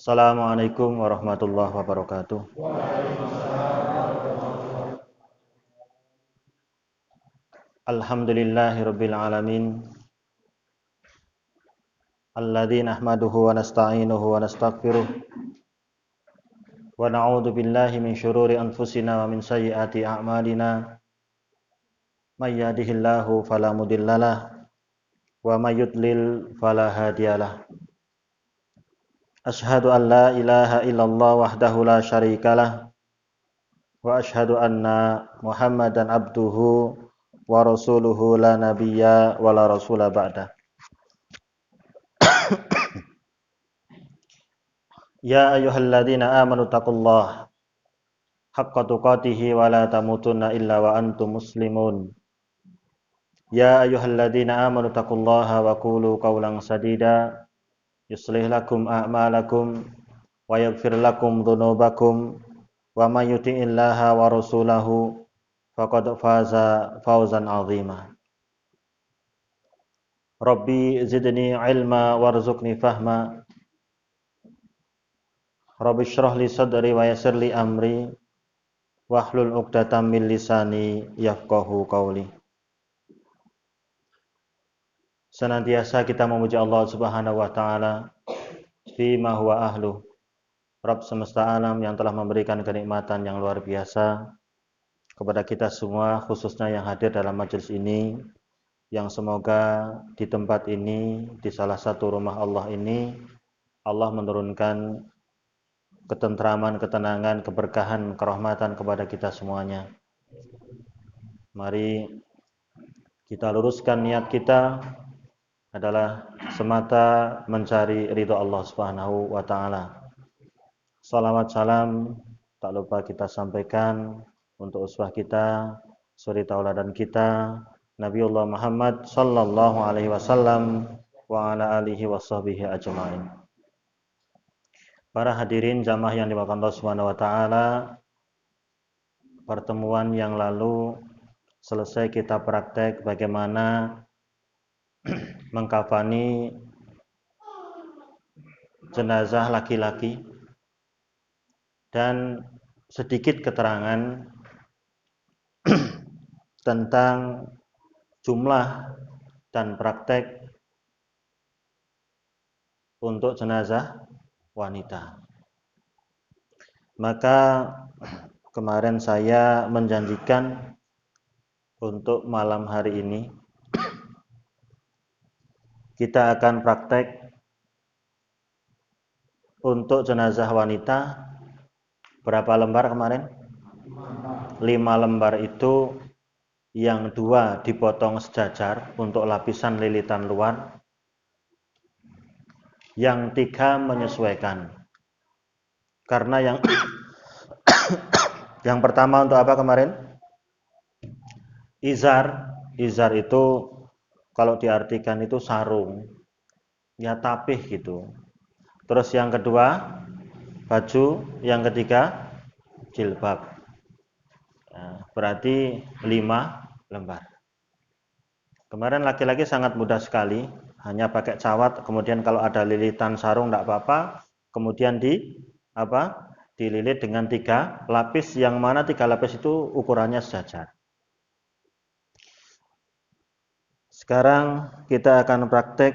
Assalamualaikum warahmatullahi wabarakatuh. Alhamdulillahirabbil alamin. Alladzi nahmaduhu wa nasta'inuhu wa nastaghfiruh. Wa na'udzu billahi min syururi anfusina wa min sayyiati a'malina. May yahdihillahu fala mudhillalah wa may yudlil fala hadiyalah. Asyhadu an la ilaha illallah wahdahu la syarikalah wa asyhadu anna Muhammadan abduhu wa rasuluhu la nabiyya wa la rasula ba'da. Ya ayyuhalladzina amanu taqullaha haqqa tuqatih wa la tamutunna illa wa antum muslimun. Ya ayyuhalladzina amanu taqullaha wa qulu qawlan sadida yuslih lakum a'malakum wa yaghfir lakum dhunubakum wa may yuti'illaha wa rasulahu faqad faza fawzan 'azima. Rabbi zidni ilma warzuqni fahma. Rabbi shrah li sadri wa yassir li amri wahlul 'uqdatam min lisani yafqahu qawli. Senantiasa kita memuji Allah Subhanahu wa taala fi ma huwa ahlu. Rabb semesta alam yang telah memberikan kenikmatan yang luar biasa kepada kita semua, khususnya yang hadir dalam majelis ini, yang semoga di tempat ini, di salah satu rumah Allah ini, Allah menurunkan ketentraman, ketenangan, keberkahan, kerahmatan kepada kita semuanya. Mari kita luruskan niat kita adalah semata mencari ridho Allah Subhanahu wa taala. Salawat salam tak lupa kita sampaikan untuk uswah kita, suri tauladan kita, Nabiullah Muhammad sallallahu alaihi wasallam wa ala alihi washabbihi ajmain. Para hadirin jamaah yang dimuliakan Allah Subhanahu wa taala, pertemuan yang lalu selesai kita praktek bagaimana mengkafani jenazah laki-laki dan sedikit keterangan tentang jumlah dan praktek untuk jenazah wanita. Maka kemarin saya menjanjikan untuk malam hari ini kita akan praktek untuk jenazah wanita berapa lembar kemarin? 5 lembar itu yang 2 dipotong sejajar untuk lapisan lilitan luar, yang 3 menyesuaikan. Karena yang pertama untuk apa kemarin? Izar itu kalau diartikan itu sarung, ya tapih gitu. Terus yang kedua baju, yang ketiga jilbab. Nah, berarti 5 lembar. Kemarin laki-laki sangat mudah sekali, hanya pakai cawat, kemudian kalau ada lilitan sarung tidak apa-apa, kemudian dililit dengan 3 lapis, yang mana 3 lapis itu ukurannya sejajar. Sekarang kita akan praktek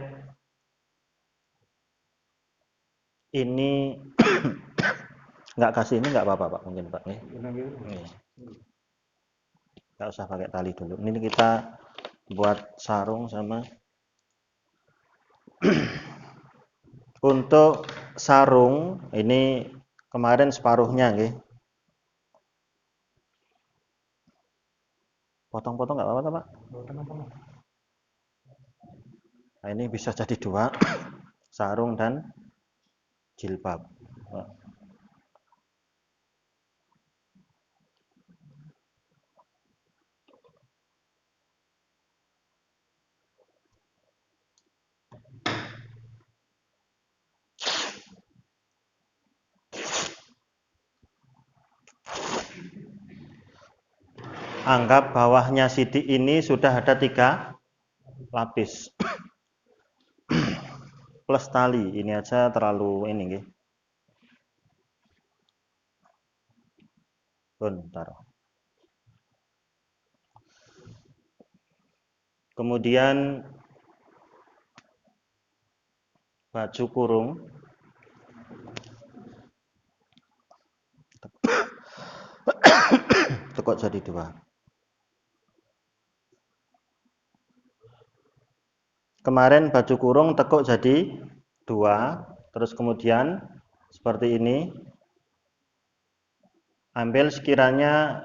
ini. Nggak kasih ini nggak apa-apa Pak, mungkin Pak. Nggak usah pakai tali dulu. Ini kita buat sarung sama. Untuk sarung ini kemarin separuhnya, nggih. Potong-potong nggak apa-apa Pak? Nah, ini bisa jadi 2 sarung dan jilbab. Anggap bawahnya sidik ini sudah ada 3 lapis. Plus tali, ini aja terlalu ini nggih. Taruh. Kemudian baju kurung tekuk jadi 2. Kemarin baju kurung tekuk jadi 2, terus kemudian seperti ini. Ambil sekiranya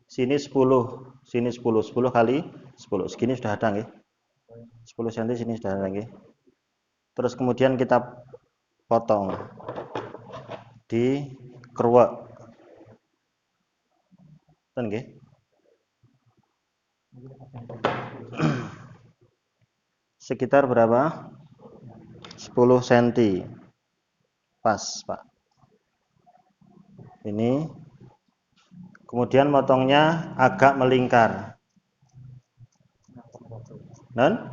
sini 10, sini 10, 10 kali 10. Segini sudah ada nggih? 10 cm sini sudah ada nggih. Terus kemudian kita potong di keruak. Ten nggih. Sekitar berapa? 10 cm. Pas, Pak. Ini. Kemudian motongnya agak melingkar. Non?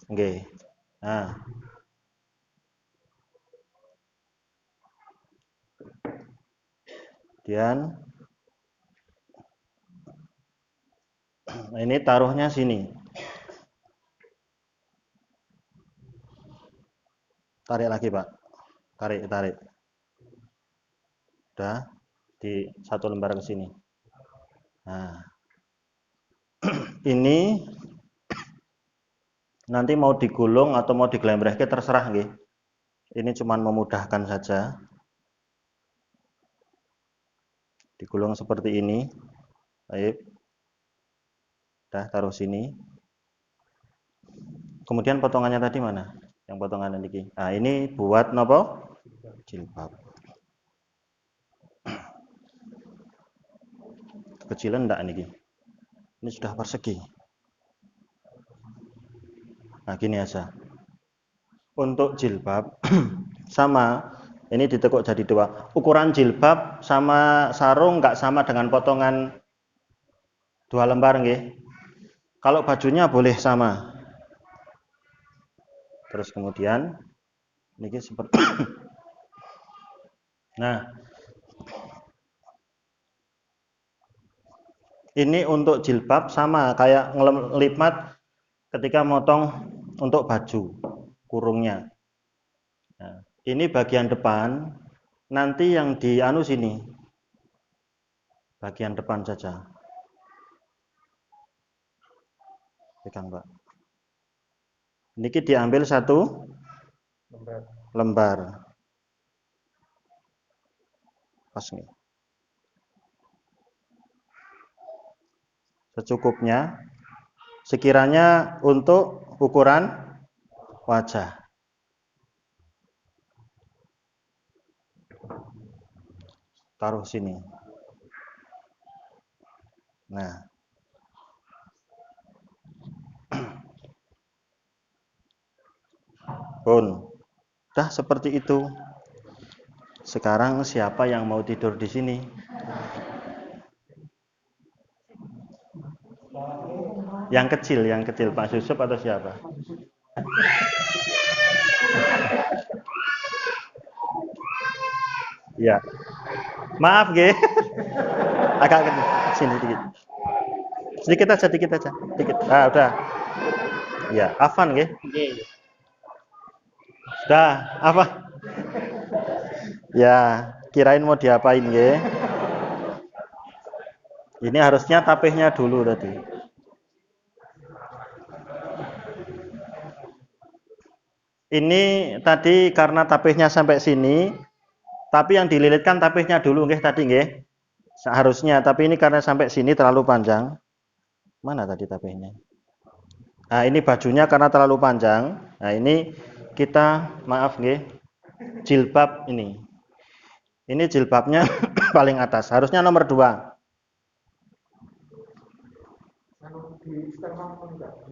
Nggih. Nah. Kemudian ini taruhnya sini. Tarik lagi, Pak. Tarik. Udah di 1 lembar ke sini. Nah. Ini nanti mau digulung atau mau digelembrehke terserah nggih. Ini cuman memudahkan saja. Digulung seperti ini. Baik. Udah taruh sini. Kemudian potongannya tadi mana? Yang potongan niki. Nah, ini buat nopo? Jilbab. Kecilan enggak niki? Ini sudah persegi. Nah, gini aja. Untuk jilbab sama, ini ditekuk jadi 2. Ukuran jilbab sama sarung enggak sama dengan potongan 2 lembar nggih. Kalau bajunya boleh sama. Terus kemudian niki seperti Nah, ini untuk jilbab sama kayak ngelipmat ketika motong untuk baju kurungnya. Nah, ini bagian depan, nanti yang di sini. Bagian depan saja. Pegang, Pak. Niki diambil 1 lembar. Pas nih. Secukupnya. Sekiranya untuk ukuran wajah. Taruh sini. Nah. Dah seperti itu. Sekarang siapa yang mau tidur di sini? Yang kecil Pak Susup atau siapa? Ya. Maaf, nggih. Agak sini dikit. Sedikit aja. Dikit. Ah, udah. Ya, Afan nggih. Sudah, apa? Ya, kirain mau diapain nggih. Ini harusnya tapihnya dulu tadi. Ini tadi karena tapihnya sampai sini, tapi yang dililitkan tapihnya dulu nggih tadi nggih. Seharusnya, tapi ini karena sampai sini terlalu panjang. Mana tadi tapihnya? Nah, ini bajunya karena terlalu panjang. Nah, ini kita maaf nggih. Jilbab ini. Ini jilbabnya paling atas. Harusnya nomor 2.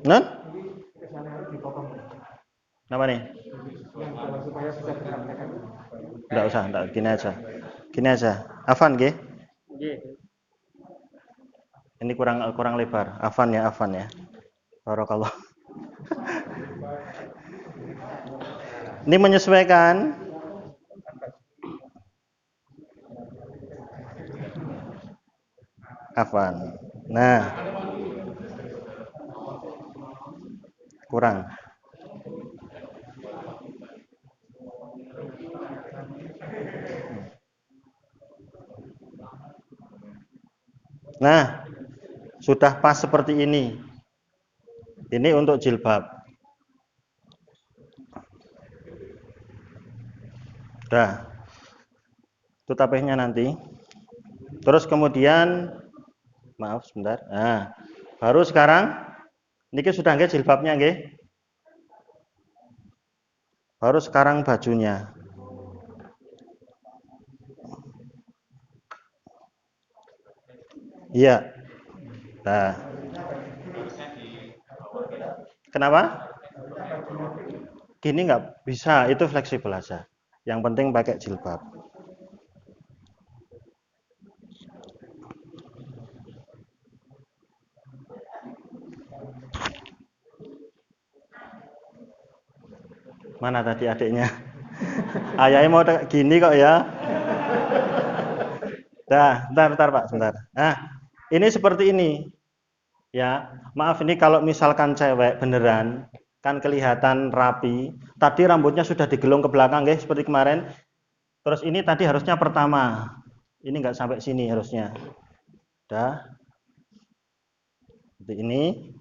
Non? Apa nih? Enggak usah, gini aja. Afan nggih? Ini kurang lebar. Afan ya. Barakallah. Ini menyesuaikan. Afwan. Nah, kurang. Nah, sudah pas seperti ini. Ini untuk jilbab. Dah. Itu tapehnya nanti. Terus kemudian, maaf sebentar. Nah, baru sekarang niki sudah nggih jilbabnya nggih. Baru sekarang bajunya. Iya. Nah, kenapa? Gini nggak bisa, itu fleksibel aja. Yang penting pakai jilbab. Mana tadi adiknya? Ayahnya mau gini kok ya. Dah, bentar Pak, sebentar. Nah, ini seperti ini. Ya, maaf ini kalau misalkan cewek beneran kan kelihatan rapi. Tadi rambutnya sudah digelung ke belakang, guys, seperti kemarin. Terus ini tadi harusnya pertama. Ini nggak sampai sini harusnya. Dah. Seperti ini.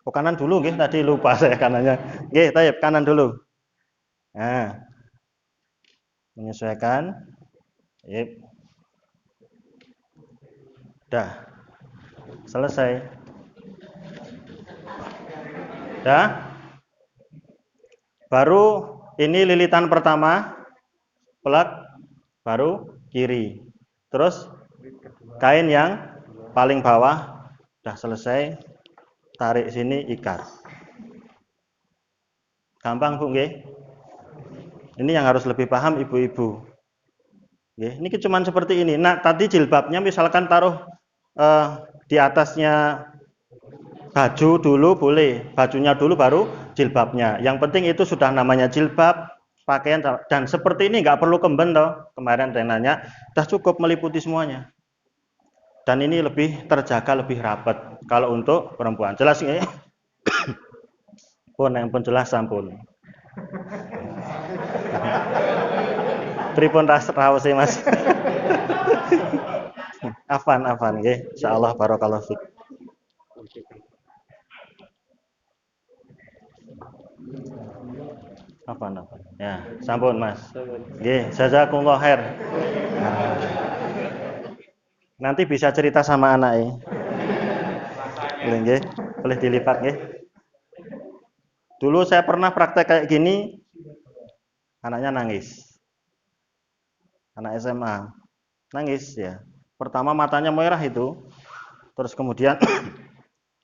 Oh, kanan dulu, guys. Tadi lupa saya kanannya. Guys, tayyip kanan dulu. Nah, menyesuaikan. Yep. Dah. Selesai. Dah. Baru ini lilitan pertama, plek, baru kiri. Terus kain yang paling bawah, dah selesai. Tarik sini, ikat. Gampang Bu, nggih. Ini yang harus lebih paham ibu-ibu. Ini cuma seperti ini. Nah, tadi jilbabnya misalkan taruh di atasnya baju dulu boleh, bajunya dulu baru jilbabnya. Yang penting itu sudah namanya jilbab, pakaian dan seperti ini nggak perlu kemben toh. Kemarin renanya sudah cukup meliputi semuanya. Dan ini lebih terjaga, lebih rapat kalau untuk perempuan. Jelas nggak? Pun yang pun jelas sampun. Pripun rawuh Mas. Afan nggih. Insyaallah barakallahu fik. Afan. Ya, sampun Mas. Nggih, jazakumullah khair. Nanti bisa cerita sama anak ya. Boleh nggih? Boleh dilipat nggih. Dulu saya pernah praktek kayak gini, anaknya nangis. Anak SMA. Nangis ya. Pertama matanya merah itu. Terus kemudian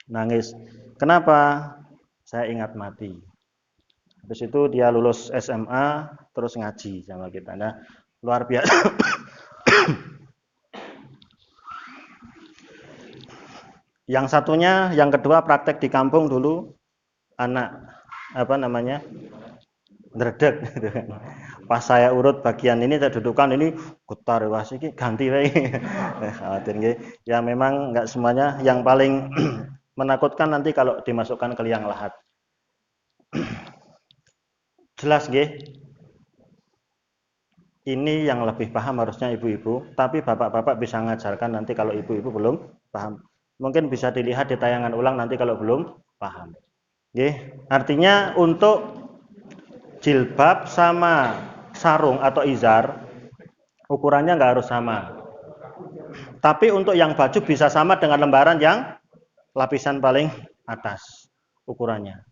nangis. Kenapa? Saya ingat mati. Habis itu dia lulus SMA, terus ngaji sama kita. Nah, luar biasa. Yang satunya, yang kedua praktek di kampung dulu, anak apa namanya, dredeg. Pas saya urut bagian ini, saya dudukan ini getar, wah iki ganti wae. Khawatir nggih. Ya memang nggak semuanya. Yang paling menakutkan nanti kalau dimasukkan ke liang lahat. Jelas nggih? Ini yang lebih paham harusnya ibu-ibu, tapi bapak-bapak bisa ngajarkan nanti kalau ibu-ibu belum paham. Mungkin bisa dilihat di tayangan ulang nanti kalau belum paham. Nggih, artinya untuk jilbab sama sarung atau izar ukurannya nggak harus sama. Tapi untuk yang baju bisa sama dengan lembaran yang lapisan paling atas ukurannya.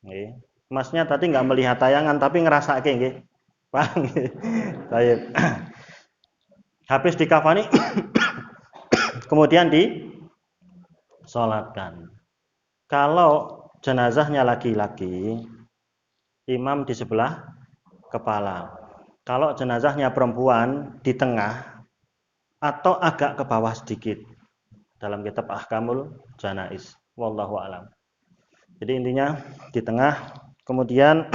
Nggih. Masnya tadi nggak melihat tayangan tapi ngerasake nggih. Paham nggih. Baik. Habis dikafani kemudian disolatkan. Kalau jenazahnya laki-laki, imam di sebelah kepala. Kalau jenazahnya perempuan di tengah atau agak ke bawah sedikit. Dalam kitab Ahkamul Janaiz. Wallahu alam. Jadi intinya di tengah. Kemudian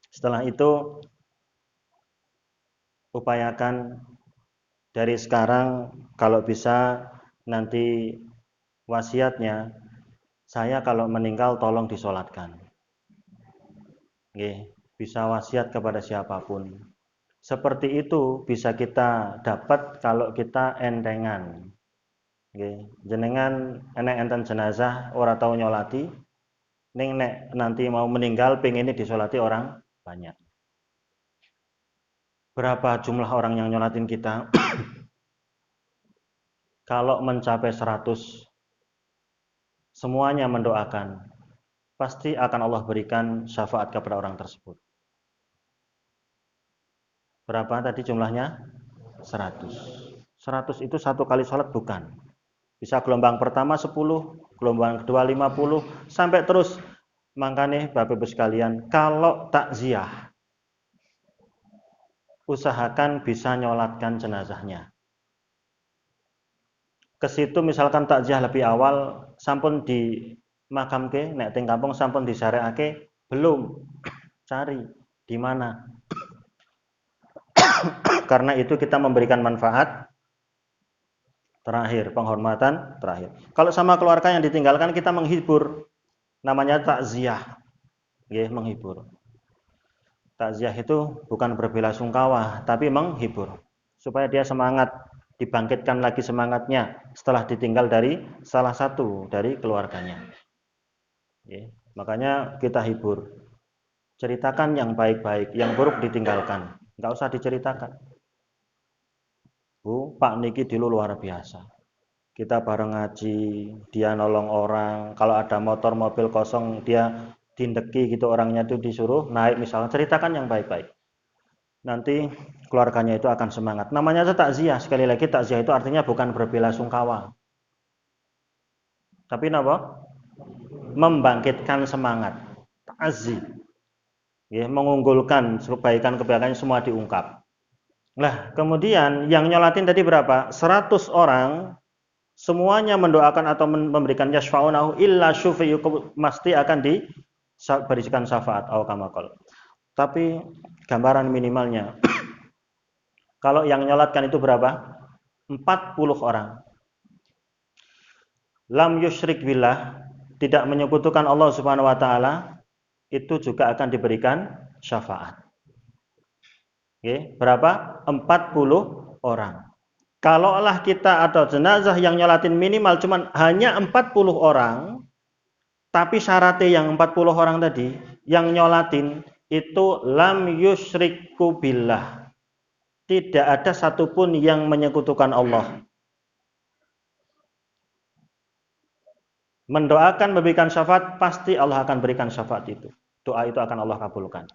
setelah itu upayakan dari sekarang kalau bisa nanti wasiatnya, saya kalau meninggal tolong disolatkan. Nggih, bisa wasiat kepada siapapun. Seperti itu bisa kita dapat kalau kita entengan. Nggih, jenengan enek enten jenazah ora tau nyolati, ning nek nanti mau meninggal pengen disolati orang banyak. Berapa jumlah orang yang nyolatin kita? Kalau mencapai 100, semuanya mendoakan, pasti akan Allah berikan syafaat kepada orang tersebut. Berapa tadi jumlahnya? 100. 100 itu satu kali sholat bukan. Bisa gelombang pertama 10, gelombang kedua 50, sampai terus. Makanya Bapak Ibu sekalian, kalau takziah, usahakan bisa nyolatkan jenazahnya. Ke situ misalkan takziah lebih awal, sampun di makamke, nek teng kampung sampun disareake, belum. Cari di mana. Karena itu kita memberikan manfaat terakhir, penghormatan terakhir. Kalau sama keluarga yang ditinggalkan kita menghibur, namanya takziah. Nggih, menghibur. Takziah itu bukan berbelasungkawa, tapi menghibur supaya dia semangat, dibangkitkan lagi semangatnya setelah ditinggal dari salah satu dari keluarganya. Nggih, makanya kita hibur. Ceritakan yang baik-baik, yang buruk ditinggalkan. Enggak usah diceritakan. Bu, Pak niki dulu luar biasa. Kita bareng ngaji, dia nolong orang. Kalau ada motor mobil kosong, dia dindeki gitu, orangnya itu disuruh naik misalnya. Ceritakan yang baik-baik. Nanti keluarganya itu akan semangat. Namanya itu takziah. Sekali lagi takziah itu artinya bukan berbelasungkawa, tapi apa? Membangkitkan semangat. Takzi. Ya, mengunggulkan kebaikan-kebaikan semua diungkap. Nah, kemudian yang nyolatin tadi berapa? 100 orang. Semuanya mendoakan atau memberikan yashfa'unahu illa syufi'u, mesti akan diberikan syafaat atau kamakol. Tapi gambaran minimalnya kalau yang nyolatkan itu berapa? 40 orang. Lam yusyrik billah, tidak menyekutukan Allah Subhanahu wa taala, itu juga akan diberikan syafaat. Oke, berapa? 40 orang. Kalaulah kita atau jenazah yang nyolatin minimal cuman hanya 40 orang, tapi syaratnya yang 40 orang tadi, yang nyolatin itu lam yusyriku billah. Tidak ada satupun yang menyekutukan Allah. Mendoakan, memberikan syafaat, pasti Allah akan berikan syafaat itu. Doa itu akan Allah kabulkan.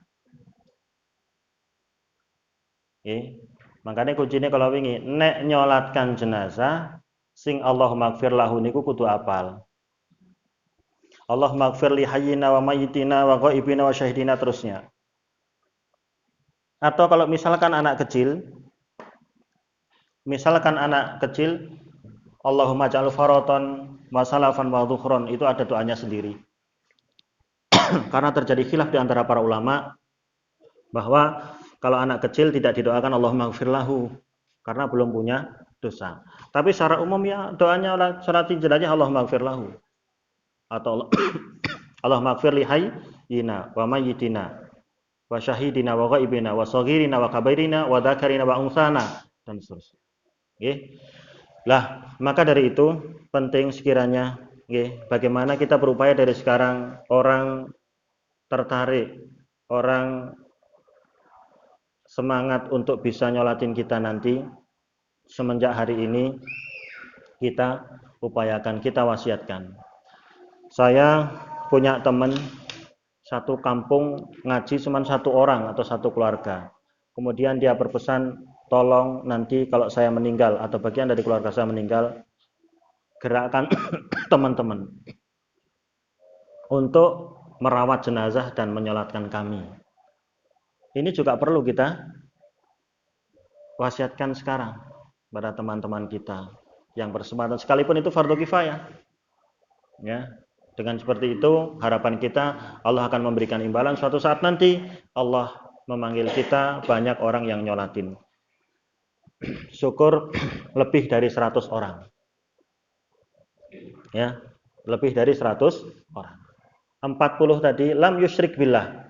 Oke. Makanya kuncinya kalau wingi nek nyolatkan jenazah sing Allahumma gfir lahu niku kudu apal. Allahumma gfir li hayyina wa mayyitina wa ghaibina wa syahidina terusnya. Atau kalau misalkan anak kecil Allahumma ja'al faratan wa salafan wa dhukhran, itu ada doanya sendiri. Karena terjadi khilaf di antara para ulama bahwa kalau anak kecil tidak didoakan Allahumma gfir lahu karena belum punya dosa. Tapi secara umum ya doanya salat jenazah Allahumma gfir lahu atau Allahumma gfir li hayyina wa mayyitina wa syahidina wa ghaibina wa shaghirina wa kabairina wa dzakarina wa unsana dan seterusnya. Nggih. Lah, maka dari itu penting sekiranya nggih, bagaimana kita berupaya dari sekarang orang tertarik, orang semangat untuk bisa nyolatin kita nanti. Semenjak hari ini kita upayakan, kita wasiatkan. Saya punya teman satu kampung ngaji cuma satu orang atau satu keluarga. Kemudian dia berpesan, tolong nanti kalau saya meninggal atau bagian dari keluarga saya meninggal, gerakkan teman-teman untuk merawat jenazah dan menyolatkan kami. Ini juga perlu kita wasiatkan sekarang pada teman-teman kita yang bersematan, sekalipun itu fardu kifayah. Ya, dengan seperti itu harapan kita Allah akan memberikan imbalan suatu saat nanti Allah memanggil kita banyak orang yang nyolatin. syukur lebih dari 100 orang. Ya, lebih dari 100 orang. 40 tadi lam yusyrik billah.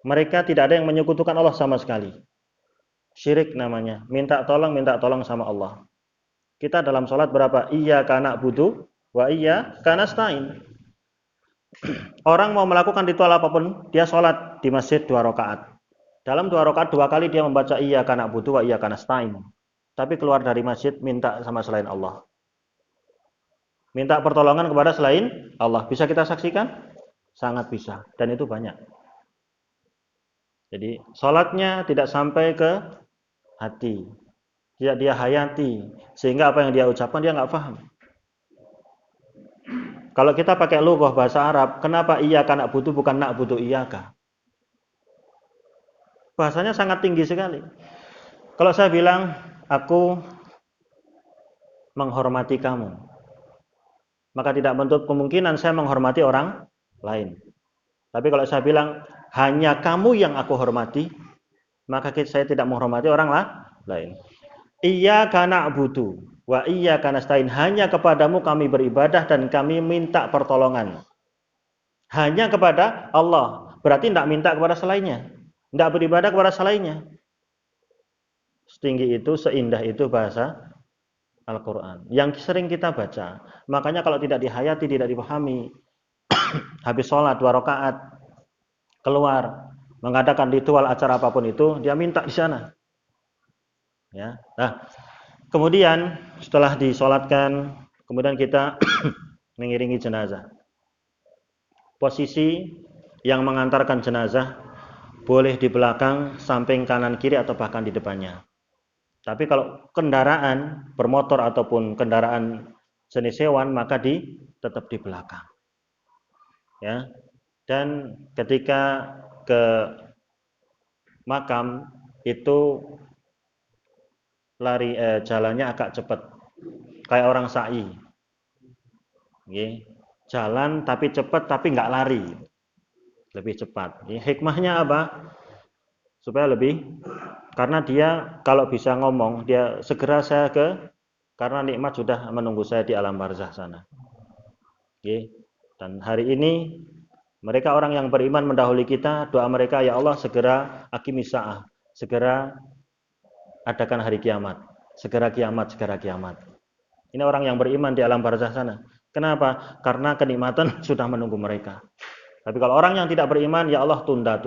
Mereka tidak ada yang menyekutukan Allah sama sekali. Syirik namanya, minta tolong sama Allah. Kita dalam sholat berapa? Iyyaka na'budu wa iyyaka nasta'in. Orang mau melakukan ritual apapun, dia sholat di masjid 2 rakaat. Dalam 2 rakaat 2 kali dia membaca iyyaka na'budu wa iyyaka nasta'in. Tapi keluar dari masjid minta sama selain Allah. Minta pertolongan kepada selain Allah. Bisa kita saksikan? Sangat bisa. Dan itu banyak. Jadi sholatnya tidak sampai ke hati. Tidak dia hayati. Sehingga apa yang dia ucapkan dia nggak paham. Kalau kita pakai lughah bahasa Arab, kenapa iyyaka na'budu bukan na'budu iyyaka? Bahasanya sangat tinggi sekali. Kalau saya bilang, aku menghormati kamu, maka tidak menutup kemungkinan saya menghormati orang lain. Tapi kalau saya bilang, hanya kamu yang aku hormati, maka saya tidak menghormati orang lain. Iyyaka na'budu wa iyyaka nasta'in. Hanya kepadamu kami beribadah dan kami minta pertolongan. Hanya kepada Allah. Berarti tidak minta kepada selainnya. Tidak beribadah kepada selainnya. Setinggi itu, seindah itu bahasa Al-Quran. Yang sering kita baca. Makanya kalau tidak dihayati, tidak dipahami. Habis sholat 2 rakaat. Keluar. Mengadakan ritual acara apapun itu. Dia minta di sana. Ya. Nah, kemudian setelah disolatkan, kemudian kita mengiringi jenazah. Posisi yang mengantarkan jenazah boleh di belakang, samping kanan kiri atau bahkan di depannya. Tapi kalau kendaraan bermotor ataupun kendaraan jenis hewan maka tetap di belakang. Ya. Dan ketika ke makam itu jalannya agak cepat, kayak orang sa'i. Jalan tapi cepat tapi nggak lari, lebih cepat. Hikmahnya apa? Supaya karena dia kalau bisa ngomong, dia segera karena nikmat sudah menunggu saya di alam barzah sana. Dan hari ini mereka orang yang beriman mendahului kita, doa mereka, ya Allah segera aqimis sa'ah, segera adakan hari kiamat, segera kiamat. Ini orang yang beriman di alam barzah sana. Kenapa? Karena kenikmatan sudah menunggu mereka. Tapi kalau orang yang tidak beriman, ya Allah tunda.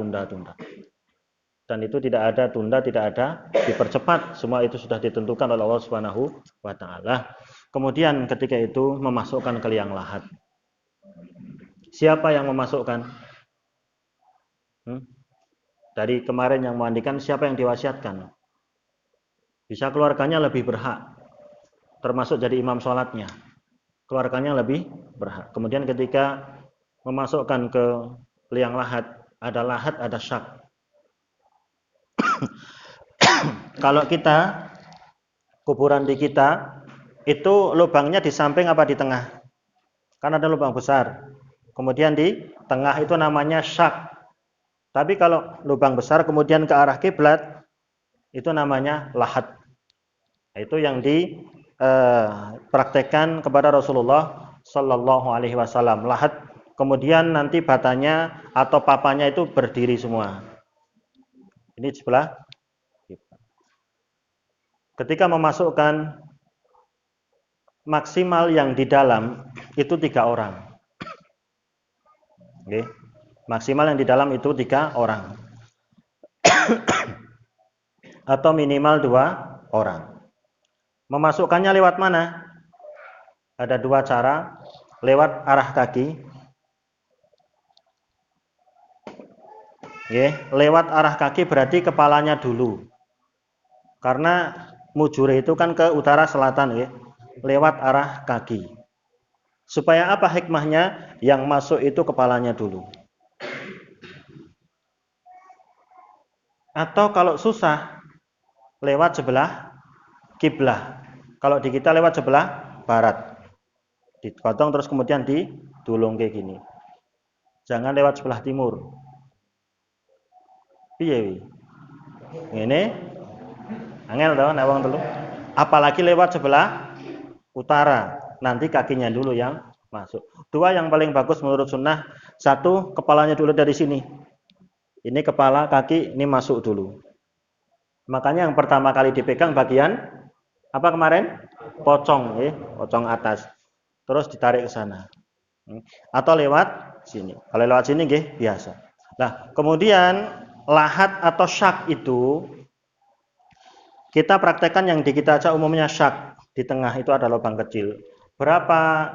Dan itu tidak ada tunda, tidak ada dipercepat. Semua itu sudah ditentukan oleh Allah Subhanahu wa taala. Kemudian ketika itu memasukkan ke liang lahat. Siapa yang memasukkan? Dari kemarin yang memandikan, siapa yang diwasiatkan? Bisa keluarganya lebih berhak. Termasuk jadi imam sholatnya. Keluarganya lebih berhak. Kemudian ketika memasukkan ke liang lahat, ada syak. Kalau kita kuburan di kita itu lubangnya di samping apa di tengah? Kan ada lubang besar. Kemudian di tengah itu namanya syak. Tapi kalau lubang besar kemudian ke arah kiblat itu namanya lahat. Itu yang dipraktekkan kepada Rasulullah Sallallahu Alaihi Wasallam. Lahat. Kemudian nanti batanya atau papanya itu berdiri semua. Ini sebelah. Ketika memasukkan maksimal yang di dalam itu 3 orang. Oke. Maksimal yang di dalam itu 3 orang. Atau minimal 2 orang. Memasukkannya lewat mana? Ada 2 cara. Lewat arah kaki. Oke. Lewat arah kaki berarti kepalanya dulu. Karena mujure itu kan ke utara selatan ya, lewat arah kaki. Supaya apa hikmahnya? Yang masuk itu kepalanya dulu. Atau kalau susah lewat sebelah kiblah. Kalau di kita lewat sebelah barat. Dipotong terus kemudian didulung kayak gini. Jangan lewat sebelah timur. Piye? Ini Angel toh nek wong telu. Apalagi lewat sebelah utara. Nanti kakinya dulu yang masuk. Dua yang paling bagus menurut sunnah, satu kepalanya dulu dari sini. Ini kepala, kaki ini masuk dulu. Makanya yang pertama kali dipegang bagian apa kemarin? Pocong, pocong atas. Terus ditarik ke sana. Atau lewat sini. Kalau lewat sini biasa. Nah, kemudian lahat atau syak itu kita praktekkan yang di kita aja umumnya syak. Di tengah itu ada lubang kecil. Berapa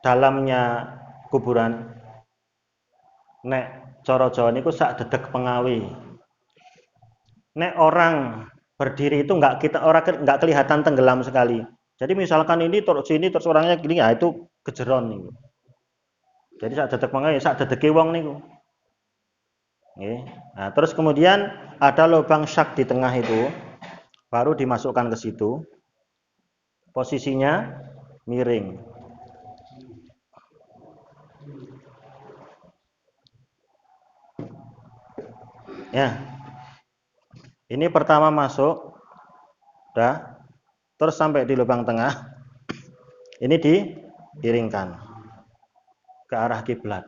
dalamnya kuburan? Nek cara Jawa niku sak dedek pengawi. Nek orang berdiri itu nggak kelihatan tenggelam sekali. Jadi misalkan ini terus sini terus orangnya gini, ya itu kejeron nih. Jadi sak dedek pengawi, sak dedeke wong niku. Nah, terus kemudian ada lubang syak di tengah itu, baru dimasukkan ke situ. Posisinya miring. Ya. Ini pertama masuk, udah, terus sampai di lubang tengah. Ini diiringkan ke arah kiblat.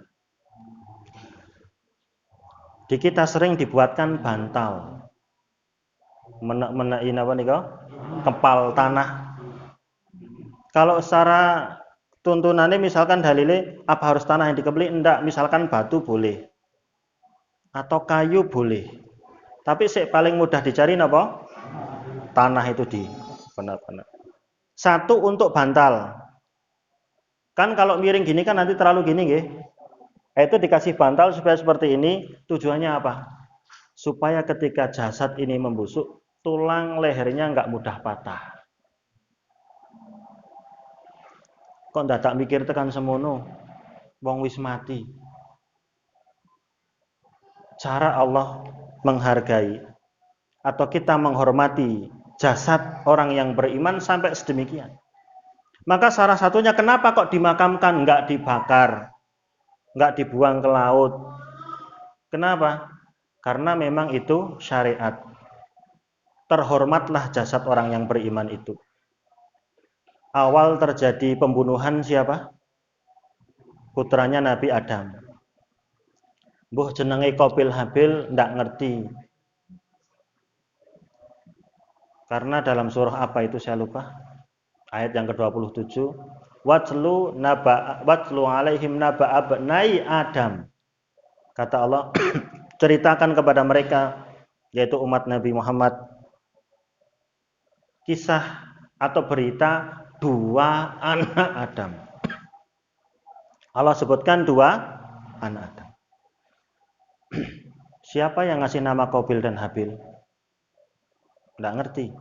Di kita sering dibuatkan bantal. Menek-menekin apa nih kok? Kepal tanah. Kalau secara tuntunannya misalkan dalile apa harus tanah yang dikepli? Enggak, misalkan batu boleh. Atau kayu boleh. Tapi paling mudah dicari apa? Tanah itu di benar-benar. Satu untuk bantal. Kan kalau miring gini kan nanti terlalu gini nggih. Itu dikasih bantal supaya seperti ini, tujuannya apa? Supaya ketika jasad ini membusuk, tulang lehernya nggak mudah patah. Kok ndadak mikir tekan semono? Wong wis mati. Cara Allah menghargai atau kita menghormati jasad orang yang beriman sampai sedemikian. Maka salah satunya kenapa kok dimakamkan, nggak dibakar, nggak dibuang ke laut. Kenapa? Karena memang itu syariat. Terhormatlah jasad orang yang beriman itu. Awal terjadi pembunuhan siapa? Putranya Nabi Adam. Mbuh jenenge Qabil Habil ndak ngerti. Karena dalam surah apa itu saya lupa. Ayat yang ke-27, watlu alaihim naba abnai Adam. Kata Allah, ceritakan kepada mereka yaitu umat Nabi Muhammad kisah atau berita dua anak Adam. Allah sebutkan dua anak Adam. Siapa yang ngasih nama Qabil dan Habil? Nggak ngerti.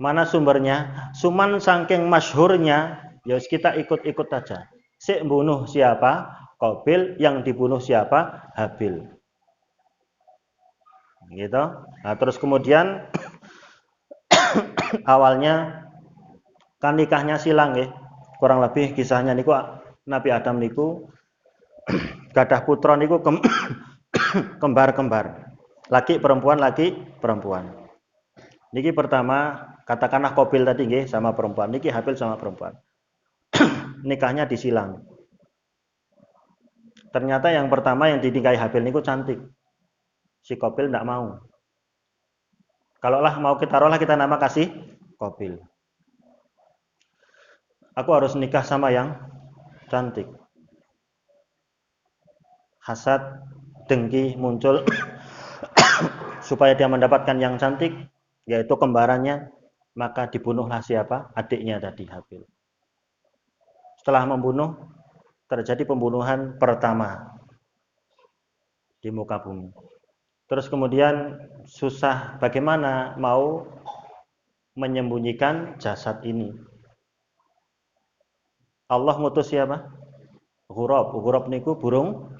Mana sumbernya? Suman saking masyhurnya, ya kita ikut-ikut aja. Si bunuh siapa? Qabil, yang dibunuh siapa? Habil. Gitu. Nah, terus kemudian awalnya kan nikahnya silang ya. Kurang lebih kisahnya niku Nabi Adam niku gadah putra niku kembar-kembar. Laki perempuan. Niki pertama katakanlah Qabil tadi nggih sama perempuan, niki Habil sama perempuan. Nikahnya disilang. Ternyata yang pertama yang dinikahi Habil niku cantik. Si Qabil enggak mau. Kalaulah mau kita nama kasih Qabil. Aku harus nikah sama yang cantik. Hasad, dengki muncul supaya dia mendapatkan yang cantik, yaitu kembarannya, maka dibunuhlah siapa? Adiknya tadi, Habil. Setelah membunuh, terjadi pembunuhan pertama di muka bumi. Terus kemudian susah bagaimana mau menyembunyikan jasad ini. Allah ngutus siapa? Ghurab niku burung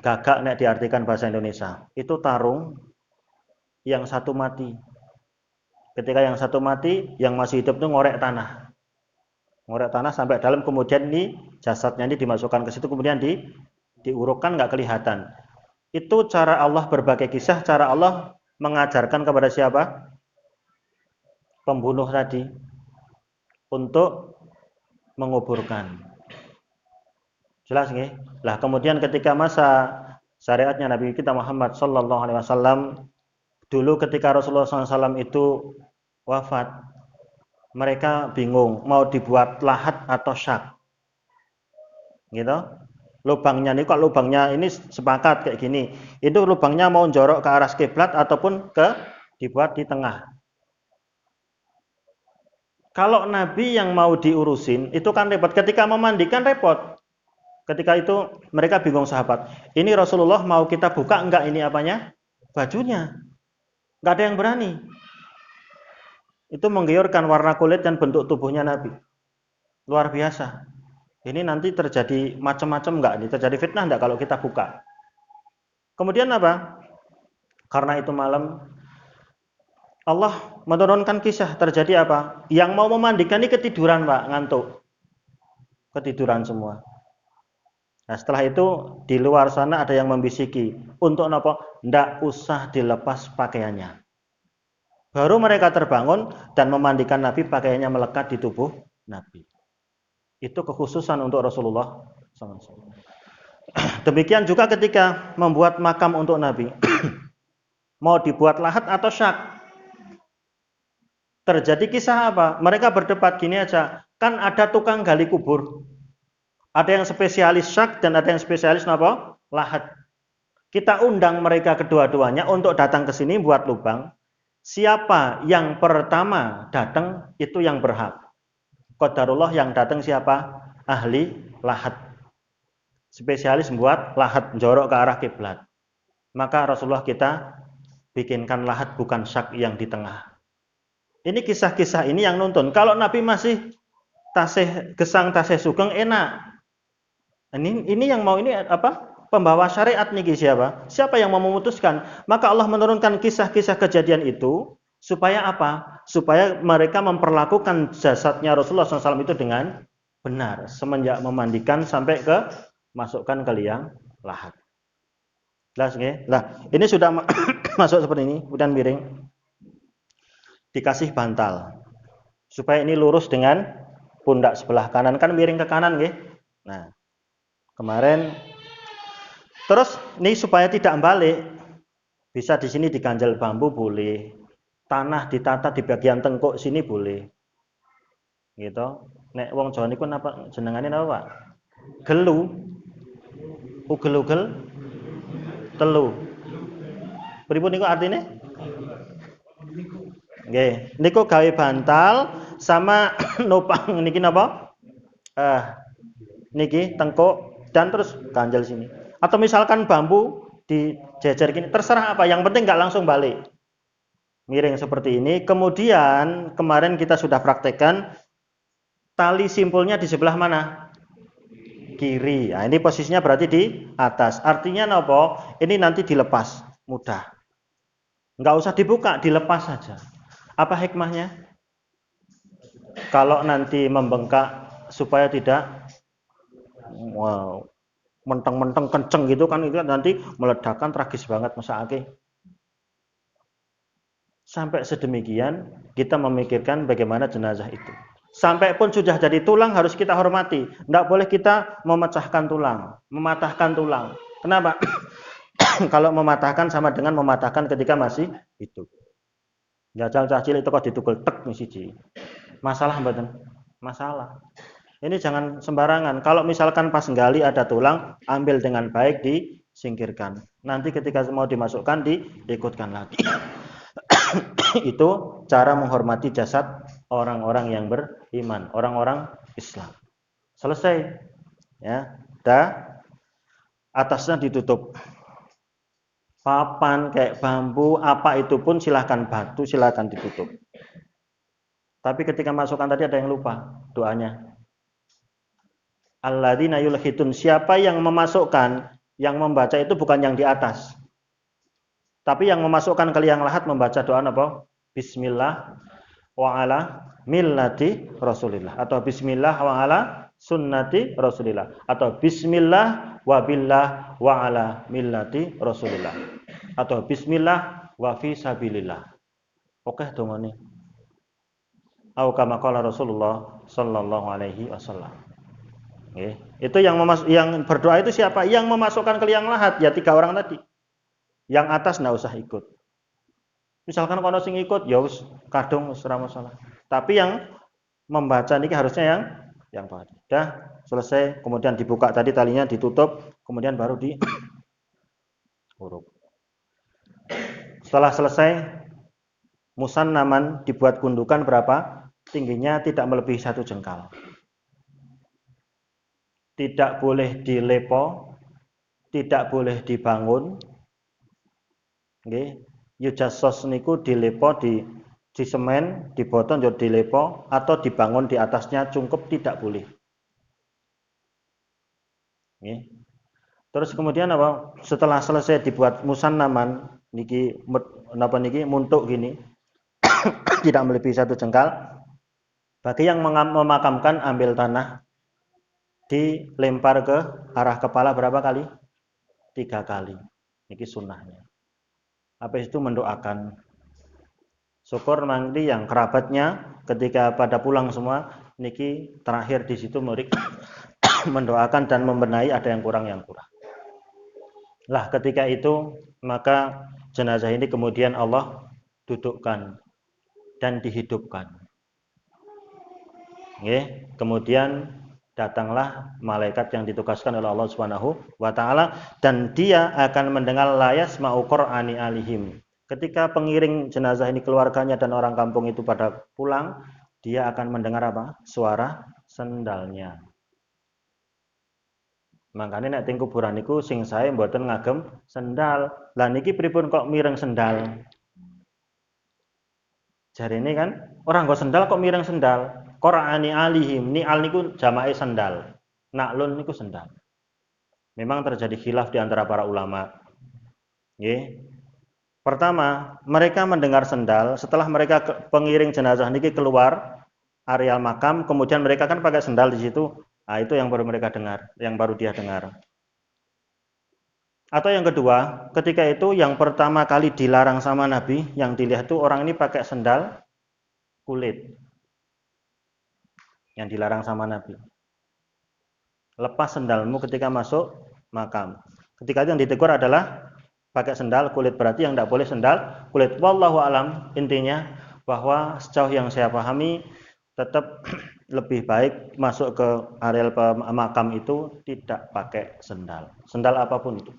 gagak nek diartikan bahasa Indonesia. Itu tarung yang satu mati. Ketika yang satu mati, yang masih hidup itu ngorek tanah. Ngorek tanah sampai dalam, kemudian ini jasadnya ini dimasukkan ke situ, kemudian diurukkan nggak kelihatan. Itu cara Allah berbagai kisah, cara Allah mengajarkan kepada siapa? Pembunuh tadi untuk menguburkan. Jelas nggih? Lah kemudian ketika masa syariatnya Nabi kita Muhammad sallallahu alaihi wasallam, dulu ketika Rasulullah SAW itu wafat, mereka bingung mau dibuat lahat atau syak. Gitu. Lubangnya ini kok lubangnya ini sepakat kayak gini. Itu lubangnya mau jorok ke arah kiblat ataupun dibuat di tengah. Kalau Nabi yang mau diurusin itu kan repot. Ketika memandikan repot. Ketika itu mereka bingung sahabat. Ini Rasulullah mau kita buka enggak ini apanya? Bajunya. Enggak ada yang berani. Itu menggiurkan warna kulit dan bentuk tubuhnya Nabi. Luar biasa. Ini nanti terjadi macam-macam enggak? Ini terjadi fitnah enggak kalau kita buka? Kemudian apa? Karena itu malam Allah menurunkan kisah terjadi apa? Yang mau memandikan ini ketiduran, Pak, ngantuk. Ketiduran semua. Nah, setelah itu di luar sana ada yang membisiki, untuk apa? Ndak usah dilepas pakaiannya. Baru mereka terbangun dan memandikan Nabi, pakaiannya melekat di tubuh Nabi. Itu kekhususan untuk Rasulullah SAW. Demikian juga ketika membuat makam untuk Nabi. Mau dibuat lahat atau syak? Terjadi kisah apa? Mereka berdebat gini aja. Kan ada tukang gali kubur. Ada yang spesialis syak dan ada yang spesialis apa? Lahat. Kita undang mereka kedua-duanya untuk datang ke sini buat lubang. Siapa yang pertama datang itu yang berhak. Qadarullah yang datang siapa? Ahli lahat. Spesialis membuat lahat jorok ke arah kiblat. Maka Rasulullah kita bikinkan lahat bukan syak yang di tengah. Ini kisah-kisah ini yang nonton. Kalau Nabi masih tasih gesang tasih sugeng enak. Ini yang mau ini apa? Pembawa syariat nih siapa? Siapa yang mau memutuskan? Maka Allah menurunkan kisah-kisah kejadian itu supaya apa? Supaya mereka memperlakukan jasadnya Rasulullah SAW itu dengan benar semenjak memandikan sampai ke masukkan ke liang lahat. Jelas nggih? Lah, ini sudah masuk seperti ini, kemudian miring. Dikasih bantal supaya ini lurus dengan pundak sebelah kanan, kan miring ke kanan nggih. Nah, kemarin terus ini supaya tidak balik, bisa di sini diganjel bambu boleh, tanah ditata di bagian tengkuk sini boleh, gitu. Nek wong Jawa niku napa jenengane napa Pak? Gelu, ugel-ugel, telu. Pripun niku artine? Nggih, niku gawe bantal sama nopang niki napa? Niki tengkuk dan terus ganjel sini. Atau misalkan bambu dijejer gini, terserah apa, yang penting nggak langsung balik. Miring seperti ini. Kemudian kemarin kita sudah praktekkan tali simpulnya di sebelah mana? Kiri. Nah, ini posisinya berarti di atas. Artinya napa? Ini nanti dilepas mudah. Nggak usah dibuka, dilepas saja. Apa hikmahnya? Kalau nanti membengkak supaya tidak menteng-menteng kenceng gitu kan, itu nanti meledakkan, tragis banget masakake. Sampai sedemikian kita memikirkan bagaimana jenazah itu. Sampai pun sudah jadi tulang harus kita hormati. Tidak boleh kita memecahkan tulang, mematahkan tulang. Kenapa? Kalau mematahkan sama dengan mematahkan ketika masih hidup. Jajal cacil itu kok ditukul tek nih siji. Masalah mboten? Masalah. Ini jangan sembarangan. Kalau misalkan pas nggali ada tulang, ambil dengan baik, disingkirkan. Nanti ketika mau dimasukkan, diikutkan lagi. Itu cara menghormati jasad orang-orang yang beriman, orang-orang Islam. Selesai. Ya, atasnya ditutup. Papan kayak bambu apa itu pun silahkan, batu silahkan ditutup. Tapi ketika masukkan tadi ada yang lupa doanya. Alladzina yulhitun, siapa yang memasukkan, yang membaca itu bukan yang di atas. Tapi yang memasukkan ke liang lahat membaca doa apa? Bismillah wa ala millati Rasulillah, atau bismillah wa ala sunnati Rasulillah, atau bismillah wa billah wa ala millati Rasulillah, atau bismillah wa fi sabilillah. Oke dongane. Au kama qala Rasulullah sallallahu alaihi wasallam. Nggih. Itu yang berdoa itu siapa? Yang memasukkan ke liang lahat, ya 3 orang tadi. Yang atas enggak usah ikut. Misalkan kono sing ikut ya wis kadung wis ora masalah. Tapi yang membaca niki harusnya yang bawah. Dah selesai, kemudian dibuka tadi talinya ditutup, kemudian baru di huruf. Setelah selesai musannaman dibuat gundukan berapa? Tingginya tidak melebihi 1 jengkal. Tidak boleh dilepo, tidak boleh dibangun. Nggih, yujassos niku dilepo di semen, diboton yo dilepo atau dibangun di atasnya cungkup tidak boleh. Nggih. Terus kemudian apa? Setelah selesai dibuat musannaman niki napa niki muntuk gini tidak melebihi 1 jengkal. Bagi yang memakamkan ambil tanah dilempar ke arah kepala berapa kali? 3 kali. Niki sunnahnya. Habis itu mendoakan. Syukur nanti yang kerabatnya ketika pada pulang semua niki terakhir di situ mendoakan dan membenahi ada yang kurang. Lah ketika itu maka jenazah ini kemudian Allah dudukkan dan dihidupkan. Nggih, kemudian datanglah malaikat yang ditugaskan oleh Allah Subhanahu wa taala dan dia akan mendengar layas ma'u qur'ani alihim. Ketika pengiring jenazah ini keluarganya dan orang kampung itu pada pulang, dia akan mendengar apa? Suara sendalnya. Makanya nek teng kuburan niku sing sae mboten ngagem sendal. Lah niki pripun kok mireng sendal? Jarene kan orang nggo sendal kok mireng sendal. Qur'ani alihim, ni'al niku jamake sendal. Na'lun niku sendal. Memang terjadi khilaf di antara para ulama. Nggih. Pertama, mereka mendengar sendal setelah mereka pengiring jenazah niki keluar areal makam, kemudian mereka kan pakai sendal di situ. Nah, itu yang baru mereka dengar, yang baru dia dengar. Atau yang kedua, ketika itu yang pertama kali dilarang sama Nabi, yang dilihat itu orang ini pakai sendal kulit. Yang dilarang sama Nabi. Lepas sendalmu ketika masuk makam. Ketika itu yang ditegur adalah pakai sendal kulit, berarti yang tidak boleh sendal kulit. Wallahu alam, intinya bahwa sejauh yang saya pahami tetap lebih baik masuk ke areal makam itu tidak pakai sendal. Sendal apapun itu.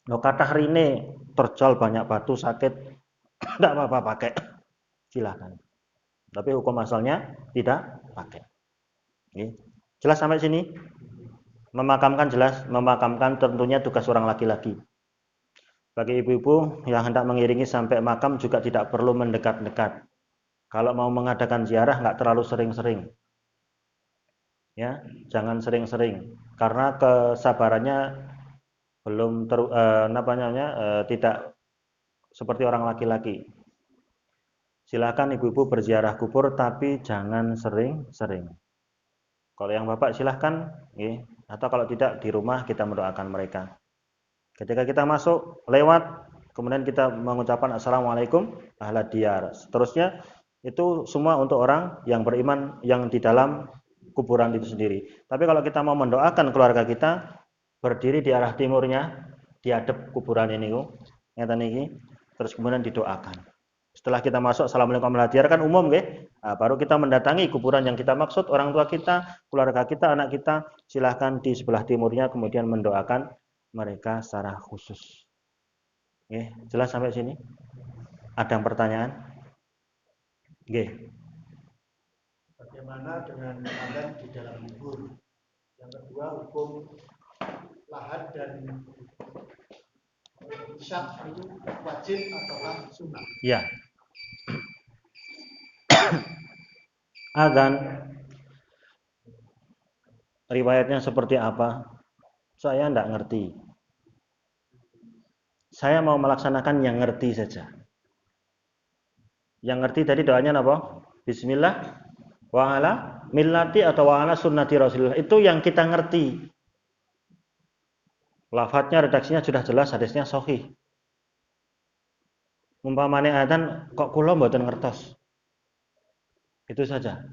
Lo kathah rine terjal banyak batu sakit, tidak apa-apa pakai. Silakan. Tapi hukum asalnya tidak pakai. Oke. Jelas sampai sini? Memakamkan jelas, memakamkan tentunya tugas orang laki-laki. Bagi ibu-ibu yang hendak mengiringi sampai makam juga tidak perlu mendekat-dekat. Kalau mau mengadakan ziarah nggak terlalu sering-sering. Ya, jangan sering-sering karena kesabarannya belum tidak seperti orang laki-laki. Silakan ibu-ibu berziarah kubur tapi jangan sering-sering. Kalau yang bapak silahkan, atau kalau tidak di rumah kita mendoakan mereka. Ketika kita masuk lewat, kemudian kita mengucapkan assalamualaikum ahlad diyar. Seterusnya itu semua untuk orang yang beriman yang di dalam kuburan itu sendiri. Tapi kalau kita mau mendoakan keluarga kita, berdiri di arah timurnya, di hadap kuburan ini, terus kemudian didoakan. Setelah kita masuk assalamualaikum warahmatullahi wabarakatuh kan umum baru kita mendatangi kuburan yang kita maksud, orang tua kita, keluarga kita, anak kita, silahkan di sebelah timurnya kemudian mendoakan mereka secara khusus. Jelas sampai sini? Ada yang pertanyaan? Bagaimana dengan azan di dalam kubur? Yang kedua, hukum lahat dan isyak itu wajib ataukah sunnah? Ya. Azan riwayatnya seperti apa? Saya tidak ngerti. Saya mau melaksanakan yang ngerti saja. Yang ngerti tadi doanya apa? Bismillah wa ala millati atau wa ala sunnati Rasulullah. Itu yang kita ngerti. Lafadznya, redaksinya sudah jelas, hadisnya sahih. Umpamane adzan kok kula mboten ngertos. Itu saja.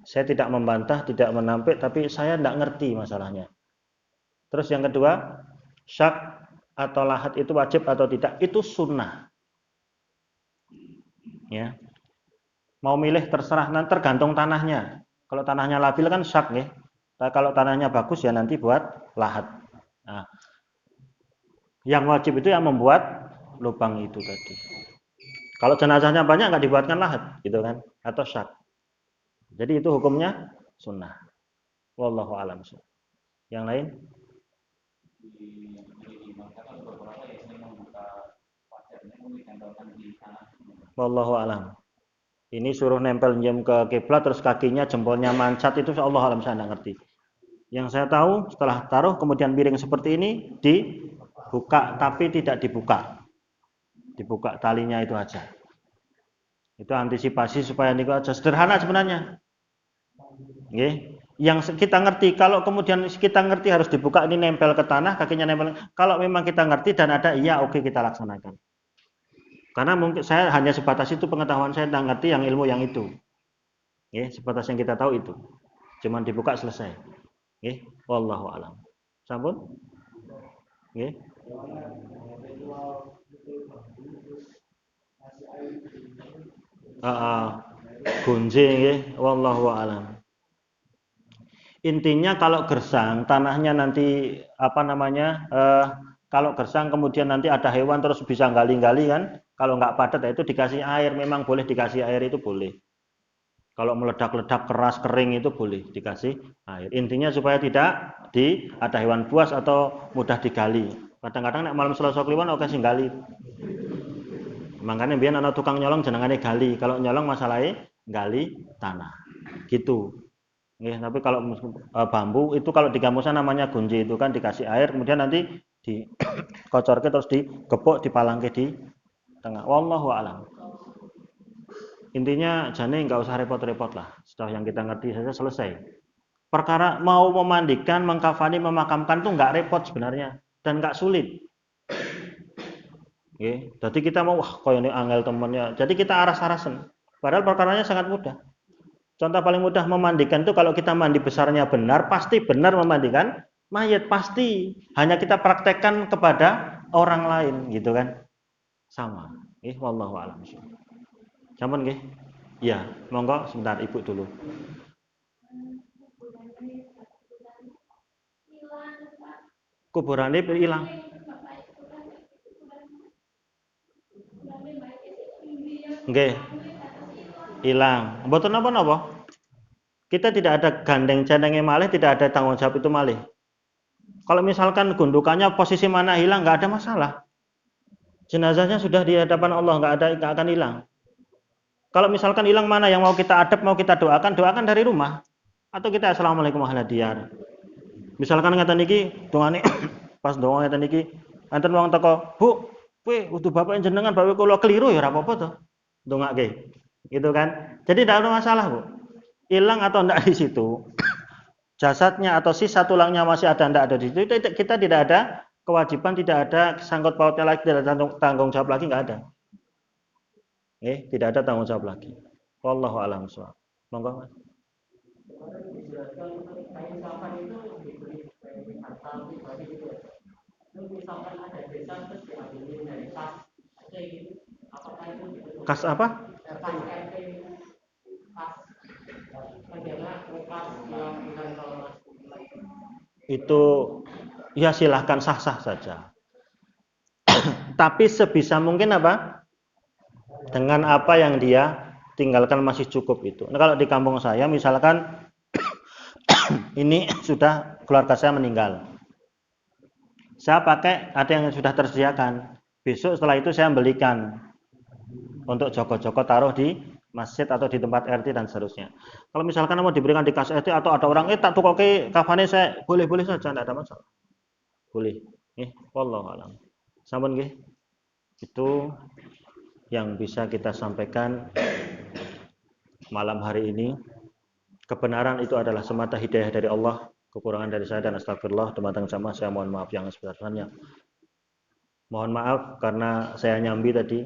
Saya tidak membantah, tidak menampik, tapi saya tidak ngerti masalahnya. Terus yang kedua, syak atau lahat itu wajib atau tidak? Itu sunnah. Ya. Mau milih terserah, nanti tergantung tanahnya. Kalau tanahnya labil kan syak nih. Nah, kalau tanahnya bagus ya nanti buat lahat. Nah, yang wajib itu yang membuat lubang itu tadi. Kalau jenazahnya banyak nggak dibuatkan lahat, gitu kan? Atau syak. Jadi itu hukumnya sunnah. Wallahu a'lam. Yang lain? Wallahu a'lam. Ini suruh nempel jam ke kiblat terus kakinya jempolnya mancat itu Allah alam saya tidak ngerti. Yang saya tahu setelah taruh kemudian miring seperti ini dibuka tapi tidak dibuka. Dibuka talinya itu aja. Itu antisipasi supaya niku aja sederhana sebenarnya. Nggih. Yang kita ngerti kalau kemudian kita ngerti harus dibuka ini nempel ke tanah kakinya nempel. Kalau memang kita ngerti dan ada iya oke kita laksanakan. Karena mungkin saya hanya sebatas itu pengetahuan saya tidak ngerti yang ilmu yang itu. Ya, sebatas yang kita tahu itu. Cuman dibuka selesai. Ya, wallahu alam. Sampun? Ya. Gunjing ya, wallahu alam. Intinya kalau gersang tanahnya nanti apa namanya? Kalau gersang kemudian nanti ada hewan terus bisa gali-gali kan? Kalau nggak padat ya itu dikasih air, memang boleh dikasih air itu boleh. Kalau meledak-ledak keras kering itu boleh dikasih air. Intinya supaya tidak ada hewan buas atau mudah digali. Kadang-kadang nek malam Selasa kliwon oke sing gali. Makanya biar anak tukang nyolong jenengane gali. Kalau nyolong masalahnya gali tanah. Gitu. Tapi kalau bambu itu kalau di kampusnya namanya gunji itu kan dikasih air kemudian nanti dikocorke terus digepuk dipalangke di tengah. Wallahu a'lam. Intinya jane nggak usah repot-repot lah. Setelah yang kita ngerti saja selesai. Perkara mau memandikan, mengkafani, memakamkan tuh nggak repot sebenarnya dan nggak sulit. Jadi kita mau wah koyo ini angel temennya. Jadi kita aras-arasen. Padahal perkaranya sangat mudah. Contoh paling mudah memandikan itu kalau kita mandi besarnya benar, pasti benar memandikan mayat pasti. Hanya kita praktekkan kepada orang lain gitu kan. Sama. Wallahu a'lam. Sampun nggih? Ya, monggo sebentar Ibu dulu. Kuburane hilang. Nggih. Hilang. Mboten napa-napa. Kita tidak ada gandeng jandenge malih, tidak ada tanggung jawab itu malih. Kalau misalkan gundukannya posisi mana hilang nggak ada masalah. Jenazahnya sudah di hadapan Allah, nggak akan hilang. Kalau misalkan hilang mana yang mau kita adab, mau kita doakan dari rumah. Atau kita assalamualaikum warahmatullahi wabarakatuh. Misalkan ngeten niki dongane pas donga ngeten niki enten wong teko, "Bu, kowe kudu bapak jenengan bapak kula keliru ya ora apa-apa to." Dongake. Gitu kan? Jadi tidak ada masalah, Bu. Hilang atau enggak di situ. Jasadnya atau sisa tulangnya masih ada enggak ada di situ. Kita tidak ada kewajiban, tidak ada sangkut pautnya lagi, tidak ada tanggung jawab lagi enggak ada. Tidak ada tanggung jawab lagi. Wallahu a'lam bishawab. Monggo, Mas. Kas apa? Itu ya silahkan sah-sah saja. Tapi sebisa mungkin apa? Dengan apa yang dia tinggalkan masih cukup itu. Nah, kalau di kampung saya misalkan ini sudah keluarga saya meninggal. Saya pakai ada yang sudah tersediakan. Besok setelah itu saya belikan untuk joko-joko taruh di masjid atau di tempat RT dan seterusnya. Kalau misalkan mau diberikan di kas RT atau ada orang tak tukoke kafane saya boleh-boleh saja tidak ada masalah. Boleh. Wallahu a'lam. Sampun nggih. Itu yang bisa kita sampaikan malam hari ini. Kebenaran itu adalah semata hidayah dari Allah. Kekurangan dari saya dan astagfirullah. Teman-teman sama saya mohon maaf yang sebesar-besarnya. Mohon maaf karena saya nyambi tadi,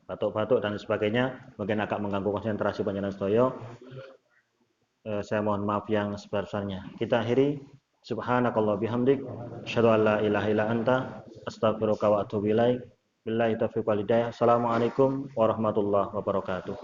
batuk-batuk dan sebagainya, mungkin agak mengganggu konsentrasi panjenengan sedaya. Saya mohon maaf yang sebesar-besarnya. Kita akhiri. Subhanakallah bihamdik, asyhadu an la ilaha illa anta, astaghfiruka wa atubu ilaik. Billahi taufiq wal hidayah. Assalamualaikum warahmatullahi wabarakatuh.